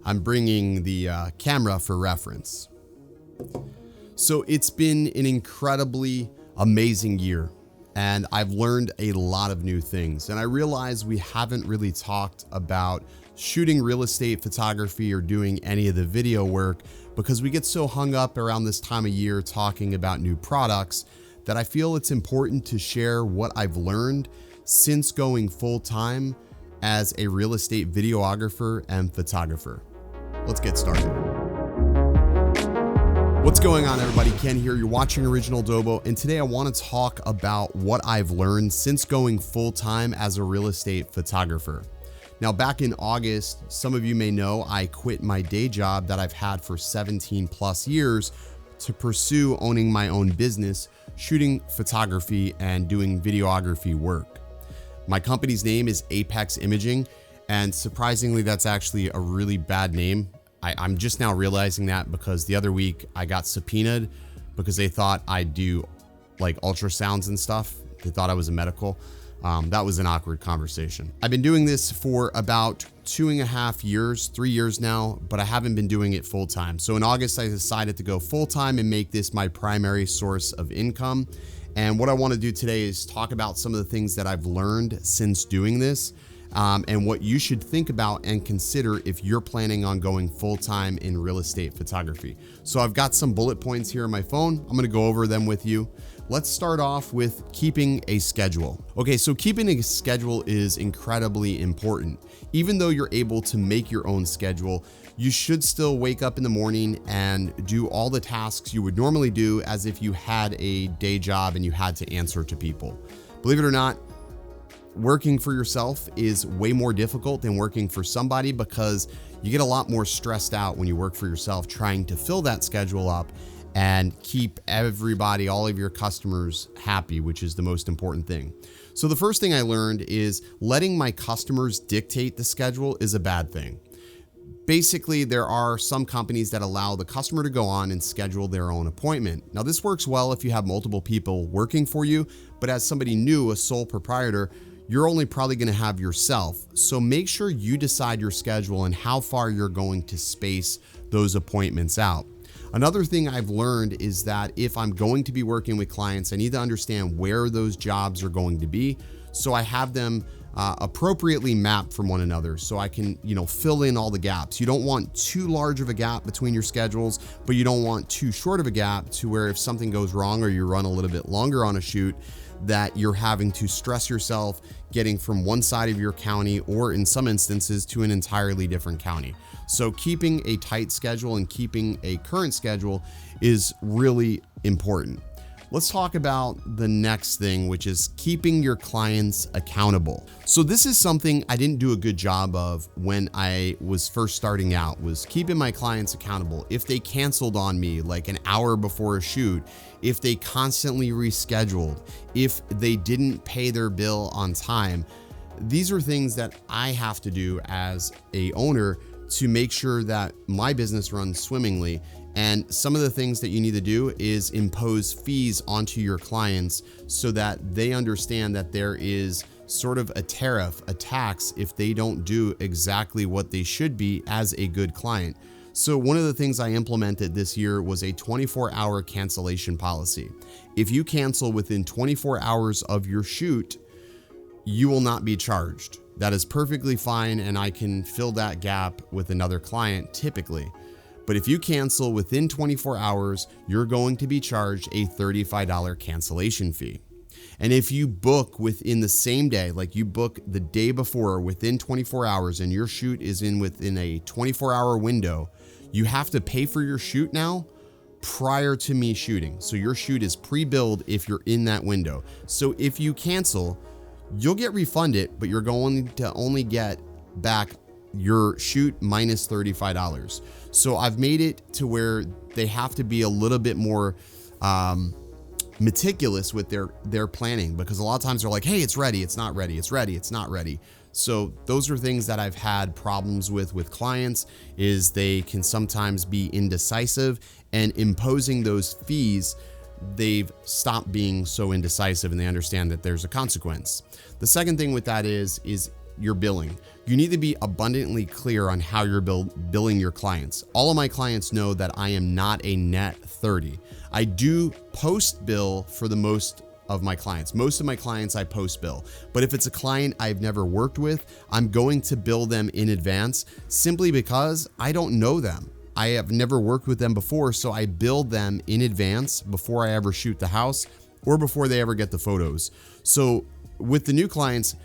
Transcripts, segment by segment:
I'm bringing the camera for reference. So it's been an incredibly amazing year, and I've learned a lot of new things. And I realize we haven't really talked about shooting real estate photography or doing any of the video work because we get so hung up around this time of year talking about new products that I feel it's important to share what I've learned since going full-time as a real estate videographer and photographer. Let's get started. What's going on, everybody? Ken here. You're watching OriginaldoBo, and today I want to talk about what I've learned since going full-time as a real estate photographer. Now, back in August, some of you may know I quit my day job that I've had for 17 plus years to pursue owning my own business, shooting photography and doing videography work. My company's name is Apex Imaging, and surprisingly, that's actually a really bad name. I'm just now realizing that because the other week I got subpoenaed because they thought I do like ultrasounds and stuff. They thought I was a medical. That was an awkward conversation. I've been doing this for about 2.5 years, 3 years now, but I haven't been doing it full time. So in August, I decided to go full time and make this my primary source of income. And what I want to do today is talk about some of the things that I've learned since doing this. And what you should think about and consider if you're planning on going full-time in real estate photography. So I've got some bullet points here on my phone. I'm going to go over them with you. Let's start off with keeping a schedule. Okay, so keeping a schedule is incredibly important. Even though you're able to make your own schedule, you should still wake up in the morning and do all the tasks you would normally do as if you had a day job and you had to answer to people. Believe it or not, working for yourself is way more difficult than working for somebody because you get a lot more stressed out when you work for yourself trying to fill that schedule up and keep everybody, all of your customers happy, which is the most important thing. So the first thing I learned is letting my customers dictate the schedule is a bad thing. Basically, there are some companies that allow the customer to go on and schedule their own appointment. Now, this works well if you have multiple people working for you, but as somebody new, a sole proprietor, you're only probably going to have yourself. So make sure you decide your schedule and how far you're going to space those appointments out. Another thing I've learned is that if I'm going to be working with clients, I need to understand where those jobs are going to be. So I have them appropriately mapped from one another so I can, fill in all the gaps. You don't want too large of a gap between your schedules, but you don't want too short of a gap to where if something goes wrong or you run a little bit longer on a shoot, that you're having to stress yourself getting from one side of your county or in some instances to an entirely different county. So keeping a tight schedule and keeping a current schedule is really important. Let's talk about the next thing, which is keeping your clients accountable. So this is something I didn't do a good job of when I was first starting out, was keeping my clients accountable. If they canceled on me like an hour before a shoot, if they constantly rescheduled, if they didn't pay their bill on time, these are things that I have to do as a owner to make sure that my business runs swimmingly. And some of the things that you need to do is impose fees onto your clients so that they understand that there is sort of a tariff, a tax, if they don't do exactly what they should be as a good client. So one of the things I implemented this year was a 24-hour cancellation policy. If you cancel within 24 hours of your shoot, you will not be charged. That is perfectly fine, and I can fill that gap with another client typically. But if you cancel within 24 hours, you're going to be charged a $35 cancellation fee. And if you book within the same day, like you book the day before within 24 hours and your shoot is within a 24-hour window, you have to pay for your shoot now prior to me shooting. So your shoot is pre-billed if you're in that window. So if you cancel, you'll get refunded, but you're going to only get back your shoot minus $35. So I've made it to where they have to be a little bit more meticulous with their planning, because a lot of times they're like, hey, it's ready, it's not ready, it's ready, it's not ready. So those are things that I've had problems with clients, is they can sometimes be indecisive, and imposing those fees, they've stopped being so indecisive and they understand that there's a consequence. The second thing with that is your billing. You need to be abundantly clear on how you're billing your clients. All of my clients know that I am not a net 30. I do post bill for the most of my clients. Most of my clients I post bill, but if it's a client I've never worked with, I'm going to bill them in advance simply because I don't know them. I have never worked with them before, so I bill them in advance before I ever shoot the house or before they ever get the photos. So with the new clients,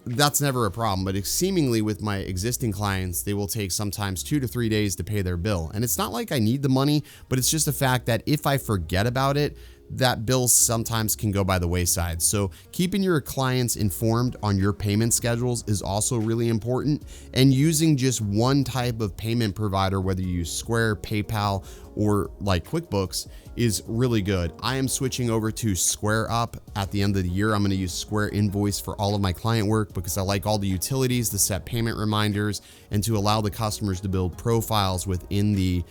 that's never a problem, but seemingly with my existing clients, they will take sometimes 2 to 3 days to pay their bill. And it's not like I need the money, but it's just a fact that if I forget about it, that bill sometimes can go by the wayside. So keeping your clients informed on your payment schedules is also really important, and using just one type of payment provider, whether you use Square, PayPal, or like QuickBooks, is really good. I am switching over to Square Up at the end of the year. I'm going to use Square Invoice for all of my client work because I like all the utilities to set payment reminders and to allow the customers to build profiles within the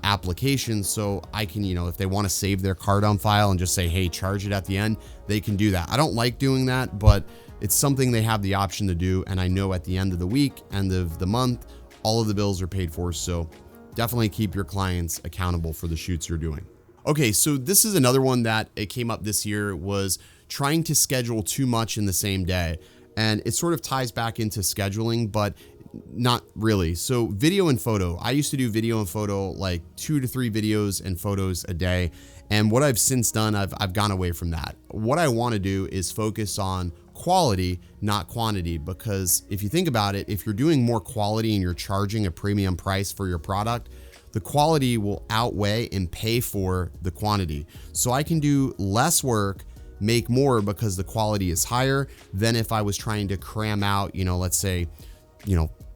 application, so I can, if they want to save their card on file and just say, hey, charge it at the end, they can do that. I don't like doing that, but it's something they have the option to do. And I know at the end of the week, end of the month, all of the bills are paid for. So definitely keep your clients accountable for the shoots you're doing. Okay, so this is another one that it came up this year, was trying to schedule too much in the same day. And it sort of ties back into scheduling, but not really. So video and photo, I used to do video and photo, like 2 to 3 videos and photos a day. And what I've since done, I've gone away from that. What I want to do is focus on quality, not quantity, because if you think about it, if you're doing more quality and you're charging a premium price for your product, the quality will outweigh and pay for the quantity. So I can do less work, make more, because the quality is higher than if I was trying to cram out, let's say,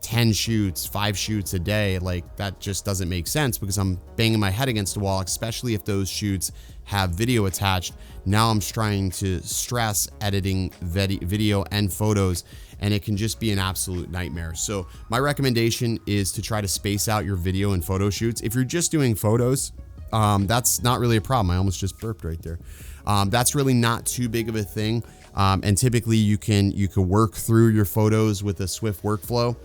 10 shoots, 5 shoots a day. Like, that just doesn't make sense because I'm banging my head against the wall, especially if those shoots have video attached. Now I'm trying to stress editing video and photos, and it can just be an absolute nightmare. So my recommendation is to try to space out your video and photo shoots. If you're just doing photos, that's not really a problem. I almost just burped right there. That's really not too big of a thing. And typically you can work through your photos with a swift workflow.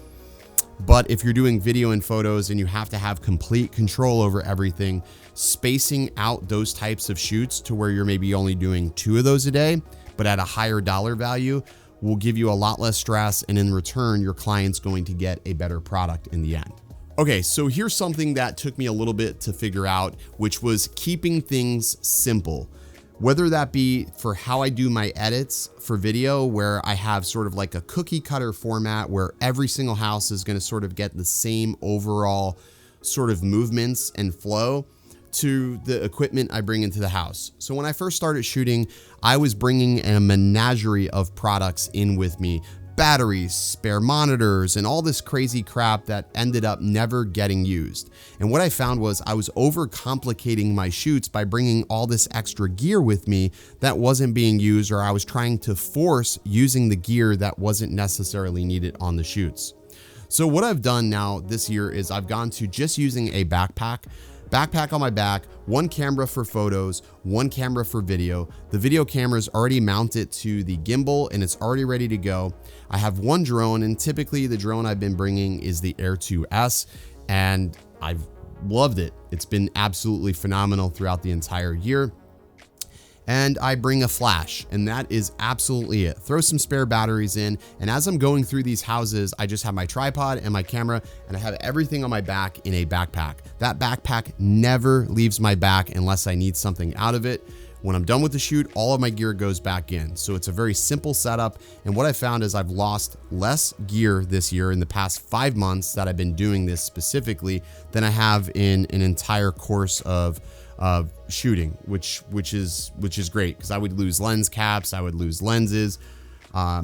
But if you're doing video and photos and you have to have complete control over everything, spacing out those types of shoots to where you're maybe only doing 2 of those a day, but at a higher dollar value, will give you a lot less stress. And in return, your client's going to get a better product in the end. Okay, so here's something that took me a little bit to figure out, which was keeping things simple. Whether that be for how I do my edits for video, where I have sort of like a cookie cutter format where every single house is going to sort of get the same overall sort of movements and flow, to the equipment I bring into the house. So when I first started shooting, I was bringing a menagerie of products in with me. Batteries, spare monitors, and all this crazy crap that ended up never getting used. And what I found was I was overcomplicating my shoots by bringing all this extra gear with me that wasn't being used, or I was trying to force using the gear that wasn't necessarily needed on the shoots. So what I've done now this year is I've gone to just using a backpack on my back, 1 camera for photos, 1 camera for video. The video camera is already mounted to the gimbal and it's already ready to go. I have 1 drone, and typically the drone I've been bringing is the Air 2S, and I've loved it. It's been absolutely phenomenal throughout the entire year. And I bring a flash, and that is absolutely it. Throw some spare batteries in, and as I'm going through these houses, I just have my tripod and my camera, and I have everything on my back in a backpack. That backpack never leaves my back unless I need something out of it. When I'm done with the shoot, all of my gear goes back in. So it's a very simple setup, and what I found is I've lost less gear this year in the past 5 months that I've been doing this specifically than I have in an entire course of shooting, which is great, because I would lose lens caps, I would lose lenses.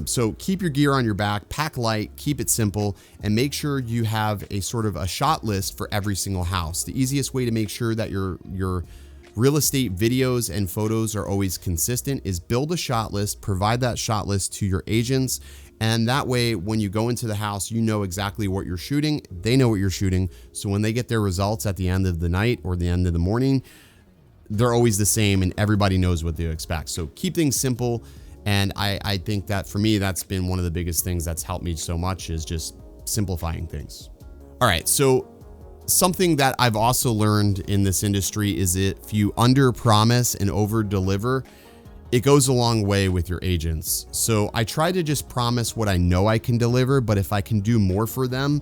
So keep your gear on your back, pack light, keep it simple, and make sure you have a sort of a shot list for every single house. The easiest way to make sure that your real estate videos and photos are always consistent is build a shot list, provide that shot list to your agents, and that way when you go into the house, you know exactly what you're shooting, they know what you're shooting, so when they get their results at the end of the night or the end of the morning, they're always the same and everybody knows what to expect. So keep things simple And I think that for me, that's been one of the biggest things that's helped me so much, is just simplifying things. All right, so something that I've also learned in this industry is if you under promise and over deliver, it goes a long way with your agents. So I try to just promise what I know I can deliver, but if I can do more for them,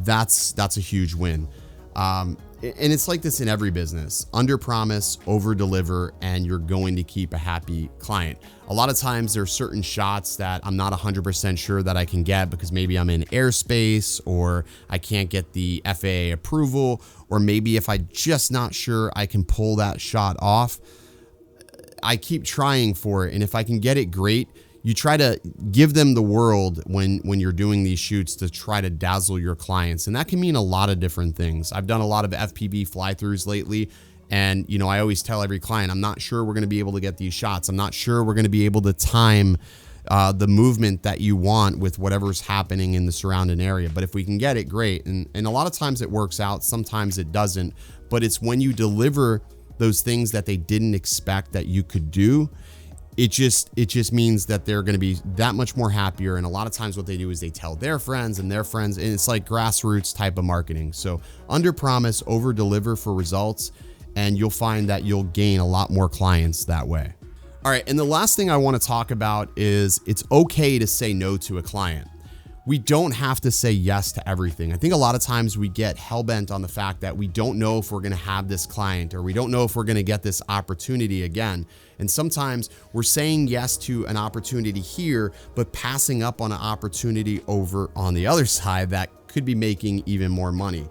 that's a huge win. And it's like this in every business: under promise, over deliver, and you're going to keep a happy client. A lot of times there's certain shots that I'm not 100% sure that I can get because maybe I'm in airspace, or I can't get the FAA approval, or maybe if I'm just not sure I can pull that shot off, I keep trying for it. And if I can get it, great. You try to give them the world when you're doing these shoots to try to dazzle your clients. And that can mean a lot of different things. I've done a lot of FPV fly-throughs lately. And, you know, I always tell every client, I'm not sure we're going to be able to get these shots. I'm not sure we're going to be able to time the movement that you want with whatever's happening in the surrounding area. But if we can get it, great. And a lot of times it works out. Sometimes it doesn't. But it's when you deliver those things that they didn't expect that you could do, it just means that they're going to be that much more happier. And a lot of times what they do is they tell their friends and their friends, and it's like grassroots type of marketing. So under promise, over deliver for results, and you'll find that you'll gain a lot more clients that way. All right. And the last thing I want to talk about is it's okay to say no to a client. We don't have to say yes to everything. I think a lot of times we get hell-bent on the fact that we don't know if we're going to have this client, or we don't know if we're going to get this opportunity again. And sometimes we're saying yes to an opportunity here, but passing up on an opportunity over on the other side that could be making even more money.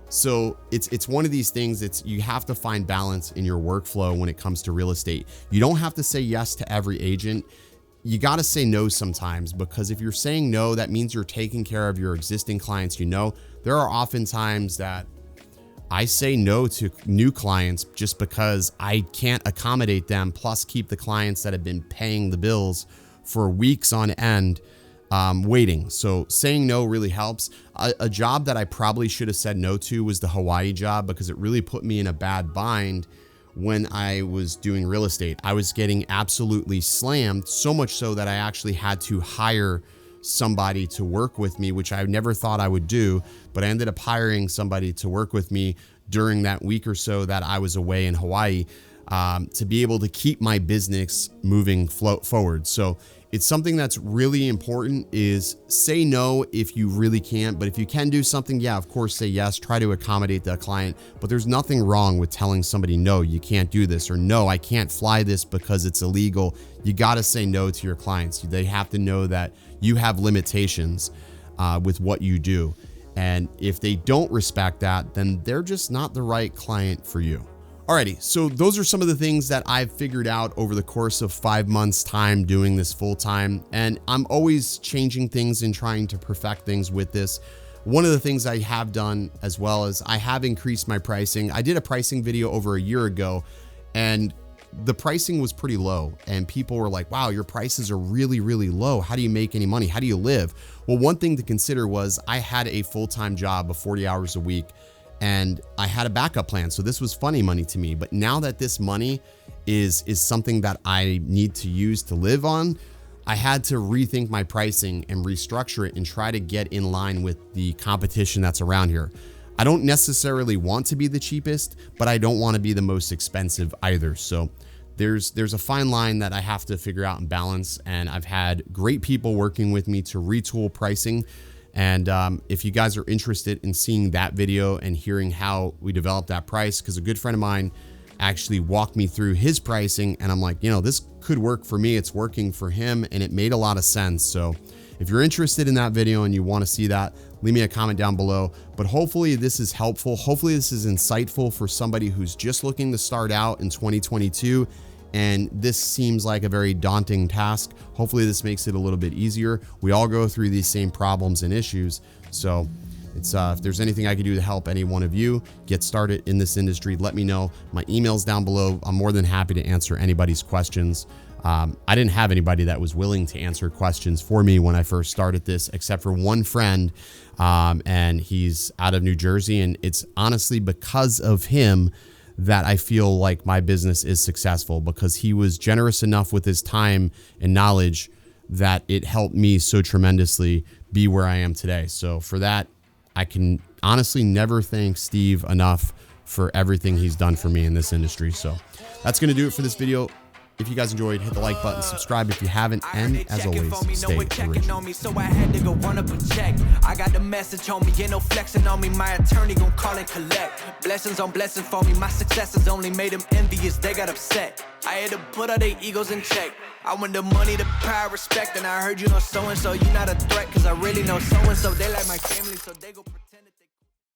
So it's one of these things. You have to find balance in your workflow when it comes to real estate. You don't have to say yes to every agent. You got to say no sometimes, because if you're saying no, that means you're taking care of your existing clients. You know, there are often times that I say no to new clients just because I can't accommodate them, plus keep the clients that have been paying the bills for weeks on end waiting. So saying no really helps. A job that I probably should have said no to was the Hawaii job, because it really put me in a bad bind. When I was doing real estate, I was getting absolutely slammed, so much so that I actually had to hire somebody to work with me, which I never thought I would do. But I ended up hiring somebody to work with me during that week or so that I was away in Hawaii, to be able to keep my business moving forward. So it's something that's really important, is say no if you really can't. But if you can do something, yeah, of course, say yes. Try to accommodate the client. But there's nothing wrong with telling somebody, no, you can't do this, or no, I can't fly this because it's illegal. You got to say no to your clients. They have to know that you have limitations with what you do. And if they don't respect that, then they're just not the right client for you. Alrighty, so those are some of the things that I've figured out over the course of 5 months time doing this full time. And I'm always changing things and trying to perfect things with this. One of the things I have done as well is I have increased my pricing. I did a pricing video over a year ago, and the pricing was pretty low, and people were like, wow, your prices are really, really low. How do you make any money? How do you live? Well, one thing to consider was I had a full-time job of 40 hours a week, and I had a backup plan. So this was funny money to me. But now that this money is something that I need to use to live on, I had to rethink my pricing and restructure it and try to get in line with the competition that's around here. I don't necessarily want to be the cheapest, but I don't want to be the most expensive either. So there's a fine line that I have to figure out and balance. And I've had great people working with me to retool pricing. And if you guys are interested in seeing that video and hearing how we developed that price, because a good friend of mine actually walked me through his pricing, and I'm like, you know, this could work for me. It's working for him, and it made a lot of sense. So if you're interested in that video and you want to see that, leave me a comment down below. But hopefully this is helpful. Hopefully this is insightful for somebody who's just looking to start out in 2022. And this seems like a very daunting task. Hopefully this makes it a little bit easier. We all go through these same problems and issues. So it's if there's anything I can do to help any one of you get started in this industry, let me know. My email's down below. I'm more than happy to answer anybody's questions. I didn't have anybody that was willing to answer questions for me when I first started this, except for one friend, and he's out of New Jersey. And it's honestly because of him that I feel like my business is successful, because he was generous enough with his time and knowledge that it helped me so tremendously be where I am today. So for that, I can honestly never thank Steve enough for everything he's done for me in this industry. So that's going to do it for this video. If you guys enjoyed, hit the like button, subscribe if you haven't, and as always, stay original. So I had to go run up a check. I got the message on me, get no flexing on me. My attorney gon' call and collect. Blessings on blessings for me. My successes only made them envious, they got upset. I had to put all their egos in check. I want the money, the power, respect. And I heard you know so-and-so, you not a threat, cause I really know so-and-so. They like my family, so they go protect.